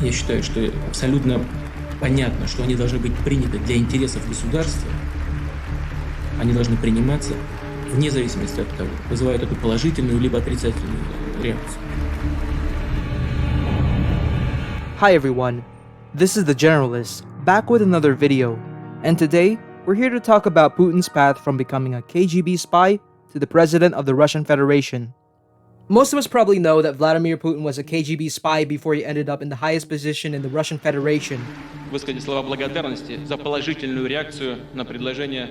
Я считаю, что абсолютно понятно, что они должны быть приняты для интересов государства. Они должны приниматься вне зависимости от того, вызывает это положительную либо отрицательную реакцию. Hi everyone, this is the Generalists, back with another video, and today we're here to talk about Putin's path from becoming a KGB spy to the president of the Russian Federation. Most of us probably know that Vladimir Putin was a KGB spy before he ended up in the highest position in the Russian Federation. Высказать слова благодарности за положительную реакцию на предложение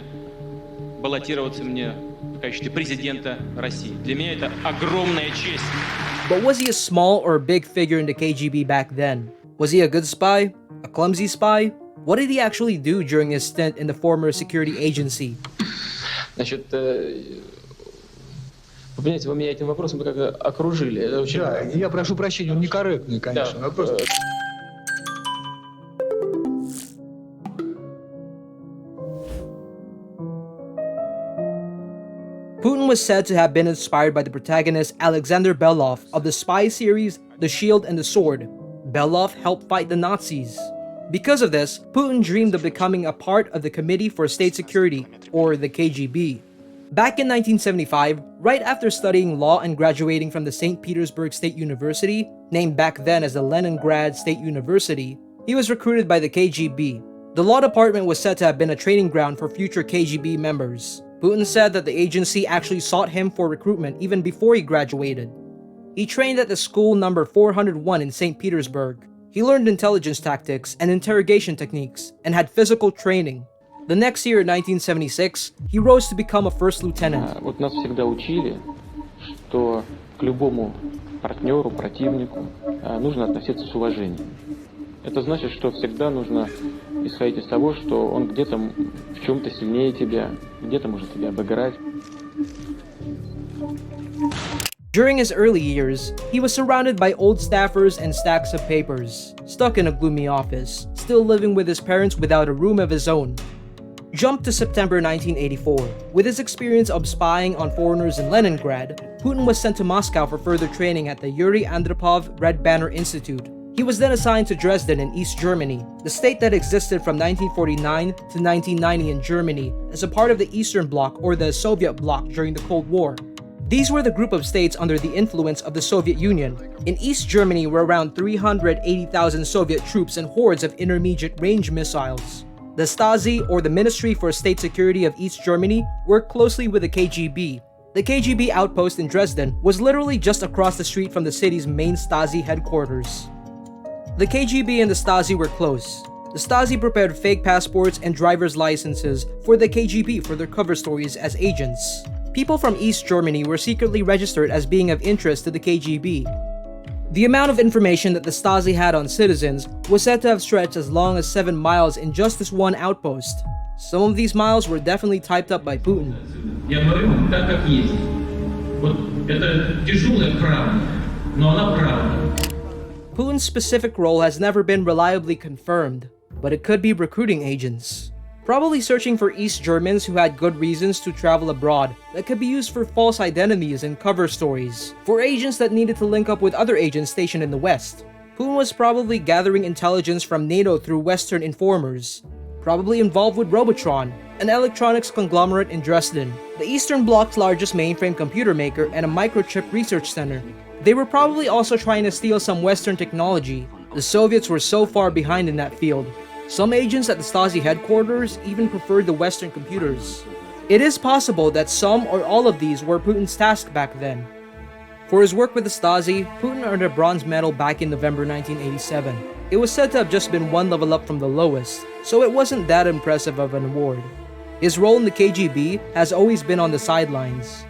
баллотироваться мне в качестве президента России. Для меня это огромная честь. But was he a small or a big figure in the KGB back then? Was he a good spy? A clumsy spy? What did he actually do during his stint in the former security agency? Значит, вы понимаете, вы меня этим вопросом как окружили. Это очень... Да, я прошу прощения, он некорректный, конечно. Да. Вопрос... Putin was said to have been inspired by the protagonist Alexander Belov of the spy series The Shield and the Sword. Belov helped fight the Nazis. Because of this, Putin dreamed of becoming a part of the Committee for State Security, or the KGB. Back in 1975, right after studying law and graduating from the St. Petersburg State University, named back then as the Leningrad State University, he was recruited by the KGB. The law department was said to have been a training ground for future KGB members. Putin said that the agency actually sought him for recruitment even before he graduated. He trained at the school number 401 in St. Petersburg. He learned intelligence tactics and interrogation techniques and had physical training. The next year in 1976, he rose to become a first lieutenant. Вот нас всегда учили, что к любому партнеру, противнику нужно относиться с уважением. Это значит, что всегда нужно исходить из того, что он где-то в чем-то сильнее тебя, где-то может тебя обыграть. During his early years, he was surrounded by old staffers and stacks of papers, stuck in a gloomy office, still living with his parents without a room of his own. Jump to September 1984. With his experience of spying on foreigners in Leningrad, Putin was sent to Moscow for further training at the Yuri Andropov Red Banner Institute. He was then assigned to Dresden in East Germany, the state that existed from 1949 to 1990 in Germany as a part of the Eastern Bloc or the Soviet Bloc during the Cold War. These were the group of states under the influence of the Soviet Union. In East Germany were around 380,000 Soviet troops and hordes of intermediate range missiles. The Stasi, or the Ministry for State Security of East Germany, worked closely with the KGB. The KGB outpost in Dresden was literally just across the street from the city's main Stasi headquarters. The KGB and the Stasi were close. The Stasi prepared fake passports and driver's licenses for the KGB for their cover stories as agents. People from East Germany were secretly registered as being of interest to the KGB. The amount of information that the Stasi had on citizens was said to have stretched as long as 7 miles in just this one outpost. Some of these miles were definitely typed up by Putin. Я говорю так, как есть. Вот это тяжелая правда, но она правда. Putin's specific role has never been reliably confirmed, but it could be recruiting agents. Probably searching for East Germans who had good reasons to travel abroad that could be used for false identities and cover stories, for agents that needed to link up with other agents stationed in the West. Putin was probably gathering intelligence from NATO through Western informers, probably involved with Robotron, an electronics conglomerate in Dresden, the Eastern Bloc's largest mainframe computer maker and a microchip research center. They were probably also trying to steal some Western technology. The Soviets were so far behind in that field. Some agents at the Stasi headquarters even preferred the Western computers. It is possible that some or all of these were Putin's task back then. For his work with the Stasi, Putin earned a bronze medal back in November 1987. It was said to have just been one level up from the lowest, so it wasn't that impressive of an award. His role in the KGB has always been on the sidelines.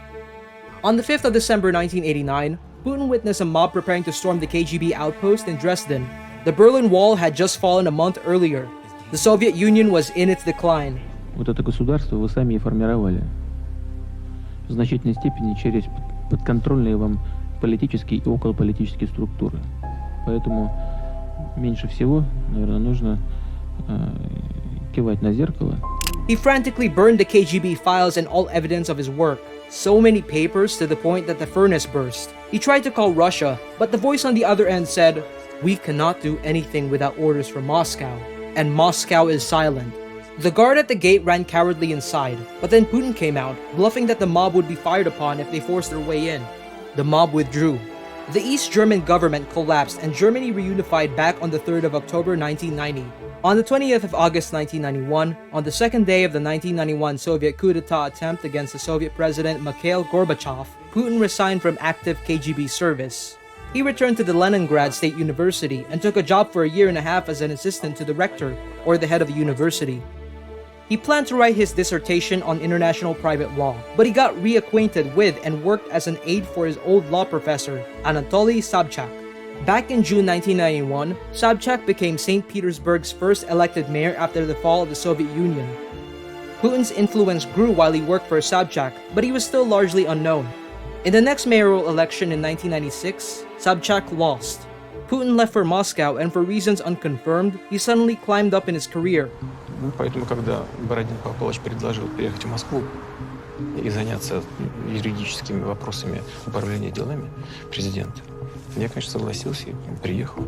On the 5th of December 1989, Putin witnessed a mob preparing to storm the KGB outpost in Dresden. The Berlin Wall had just fallen a month earlier. The Soviet Union was in its decline. Вот это государство вы сами и формировали. В значительной степени через подконтрольные вам политические и околополитические структуры. Поэтому меньше всего, наверное, нужно кивать на зеркало. He frantically burned the KGB files and all evidence of his work, So many papers to the point that the furnace burst. He tried to call Russia, but the voice on the other end said, "We cannot do anything without orders from Moscow." And Moscow is silent. The guard at the gate ran cowardly inside, but then Putin came out, bluffing that the mob would be fired upon if they forced their way in. The mob withdrew. The East German government collapsed and Germany reunified back on the 3rd of October 1990. On the 20th of August 1991, on the second day of the 1991 Soviet coup d'etat attempt against the Soviet President Mikhail Gorbachev, Putin resigned from active KGB service. He returned to the Leningrad State University and took a job for a year and a half as an assistant to the rector, or the head of the university. He planned to write his dissertation on international private law, but he got reacquainted with and worked as an aide for his old law professor, Anatoly Sobchak. Back in June 1991, Sobchak became St. Petersburg's first elected mayor after the fall of the Soviet Union. Putin's influence grew while he worked for Sobchak, but he was still largely unknown. In the next mayoral election in 1996, Sobchak lost. Putin left for Moscow, and for reasons unconfirmed, he suddenly climbed up in his career. Поэтому, когда Бородин Павлович предложил приехать в Москву и заняться юридическими вопросами управления делами президента, я, конечно, согласился и приехал.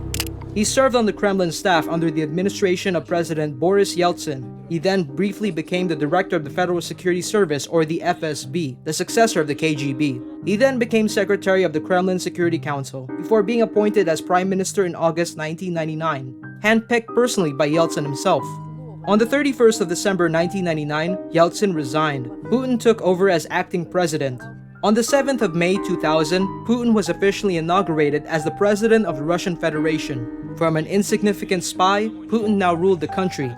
He served on the Kremlin staff under the administration of President Boris Yeltsin. He then briefly became the director of the Federal Security Service, or the FSB, the successor of the KGB. He then became secretary of the Kremlin Security Council, before being appointed as prime minister in August 1999, handpicked personally by Yeltsin himself. On the 31st of December 1999, Yeltsin resigned. Putin took over as acting president. On the 7th of May 2000, Putin was officially inaugurated as the president of the Russian Federation. From an insignificant spy, Putin now ruled the country.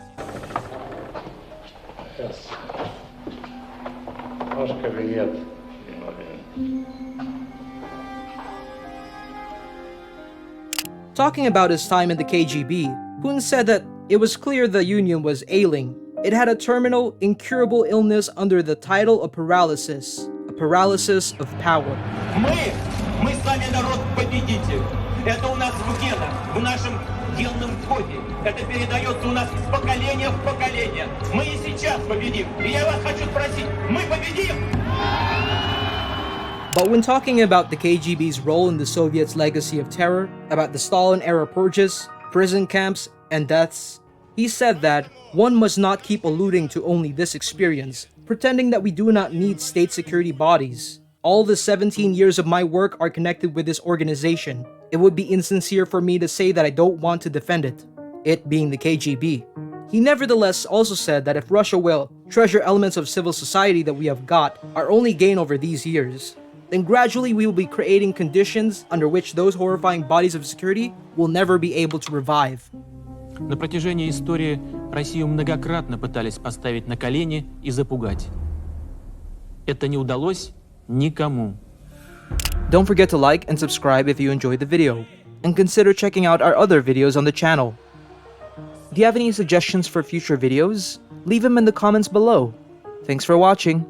Talking about his time in the KGB, Putin said that it was clear the Union was ailing. It had a terminal, incurable illness under the title of paralysis. A paralysis of power. Мы с вами народ победитель. Это у нас в генах, в нашем генном коде. Это передается у нас из поколения в поколение. Мы и сейчас победим. И я вас хочу спросить, мы победим? But when talking about the KGB's role in the Soviets' legacy of terror, about the Stalin-era purges, prison camps, and deaths, he said that one must not keep alluding to only this experience, pretending that we do not need state security bodies. All the 17 years of my work are connected with this organization. It would be insincere for me to say that I don't want to defend it being the KGB. He nevertheless also said that if Russia will treasure elements of civil society that we have got, our only gain over these years, then gradually we will be creating conditions under which those horrifying bodies of security will never be able to revive. На протяжении истории Россию многократно пытались поставить на колени и запугать. Это не удалось никому. Don't forget to like and subscribe if you enjoyed the video, and consider checking out our other videos on the channel. Do you have any suggestions for future videos? Leave them in the comments below. Thanks for watching.